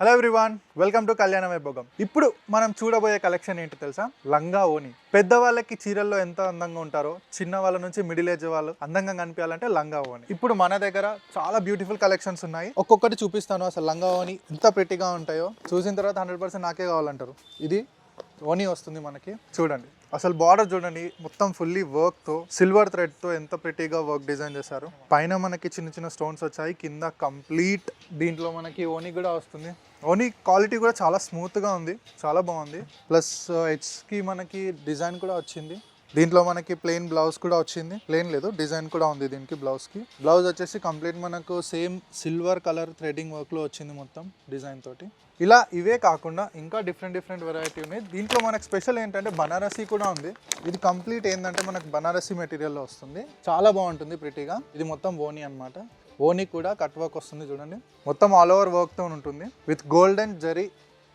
Hello everyone, welcome to కళ్యాణ వైభోగం. ఇప్పుడు మనం చూడబోయే కలెక్షన్ ఏంటో తెలుసా? లంగా ఓని. పెద్దవాళ్ళకి చీరల్లో ఎంత అందంగా ఉంటారో, చిన్న వాళ్ళ నుంచి మిడిల్ ఏజ్ వాళ్ళు అందంగా కనిపించాలంటే లంగా ఓని. ఇప్పుడు మన దగ్గర చాలా బ్యూటిఫుల్ కలెక్షన్స్ ఉన్నాయి. ఒక్కొక్కటి చూపిస్తాను. అసలు లంగా ఓని ఎంత ప్రెట్టిగా ఉంటాయో చూసిన తర్వాత 100% నాకే కావాలంటారు. ఇది ఓని వస్తుంది మనకి, చూడండి. అసలు బార్డర్ చూడండి, మొత్తం ఫుల్లీ వర్క్ తో, సిల్వర్ థ్రెడ్ తో ఎంత ప్రెట్టీగా వర్క్ డిజైన్ చేశారు. పైన మనకి చిన్న చిన్న స్టోన్స్ వచ్చాయి, కింద కంప్లీట్ దీంట్లో మనకి ఓని కూడా వస్తుంది. ఓని క్వాలిటీ కూడా చాలా స్మూత్ గా ఉంది, చాలా బాగుంది. ప్లస్ హెడ్స్ కి మనకి డిజైన్ కూడా వచ్చింది. దీంట్లో మనకి ప్లెయిన్ బ్లౌజ్ కూడా వచ్చింది. ప్లెయిన్ లేదు, డిజైన్ కూడా ఉంది దీనికి. బ్లౌజ్ కి బ్లౌజ్ వచ్చేసి కంప్లీట్ మనకు same silver colour threading work లో వచ్చింది మొత్తం డిజైన్ తోటి. ఇలా ఇవే కాకుండా ఇంకా డిఫరెంట్ వెరైటీ ఉన్నాయి. దీంట్లో మనకు స్పెషల్ ఏంటంటే బనారసి కూడా ఉంది. ఇది కంప్లీట్ ఏంటంటే మనకు బనారసి మెటీరియల్లో వస్తుంది, చాలా బాగుంటుంది ప్రిటీగా. ఇది మొత్తం ఓని అన్నమాట. ఓని కూడా కట్ వర్క్ వస్తుంది చూడండి, మొత్తం ఆల్ ఓవర్ వర్క్తో ఉంటుంది. With golden zari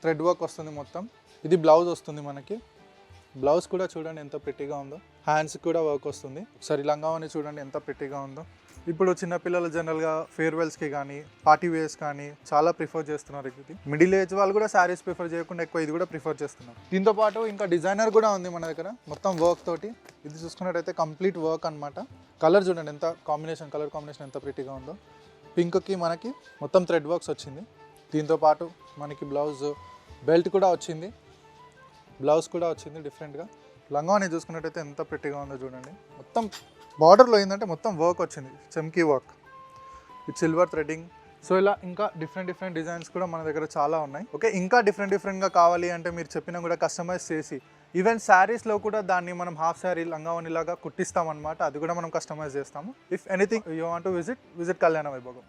thread work వస్తుంది మొత్తం. ఇది బ్లౌజ్ వస్తుంది మనకి. బ్లౌజ్ కూడా చూడండి ఎంత ప్రిటీగా ఉందో. హ్యాండ్స్ కూడా వర్క్ వస్తుంది. ఒకసారి లంగావని చూడండి ఎంత ప్రిటీగా ఉందో. ఇప్పుడు చిన్నపిల్లలు జనరల్గా ఫేర్వెల్స్కి కానీ పార్టీ వేర్స్ కానీ చాలా ప్రిఫర్ చేస్తున్నారు. ఇది మిడిల్ ఏజ్ వాళ్ళు కూడా శారీస్ ప్రిఫర్ చేయకుండా ఎక్కువ ఇది కూడా ప్రిఫర్ చేస్తున్నారు. దీంతో పాటు ఇంకా డిజైనర్ కూడా ఉంది మన దగ్గర, మొత్తం వర్క్ తోటి. ఇది చూసుకున్నట్టయితే కంప్లీట్ వర్క్ అనమాట. కలర్ చూడండి ఎంత కలర్ కాంబినేషన్ ఎంత ప్రిటీగా ఉందో. పింక్కి మనకి మొత్తం థ్రెడ్ వర్క్స్ వచ్చింది. దీంతో పాటు మనకి బ్లౌజ్ బెల్ట్ కూడా వచ్చింది, బ్లౌజ్ కూడా వచ్చింది డిఫరెంట్గా. లంగాని చూసుకున్నట్టయితే ఎంత ప్రిటీగా ఉందో చూడండి. మొత్తం బార్డర్లో ఏంటంటే మొత్తం వర్క్ వచ్చింది, చెమ్కీ work with silver threading. So ఇలా ఇంకా డిఫరెంట్ డిజైన్స్ కూడా మన దగ్గర చాలా ఉన్నాయి. ఓకే, ఇంకా డిఫరెంట్గా కావాలి అంటే మీరు చెప్పినా కూడా కస్టమైజ్ చేసి, ఈవెన్ శారీస్లో కూడా దాన్ని మనం హాఫ్ శారీ లంగావని లాగా కుట్టిస్తాం అనమాట. అది కూడా మనం కస్టమైజ్ చేస్తాము. If anything you want to visit కళ్యాణ వైభోగం.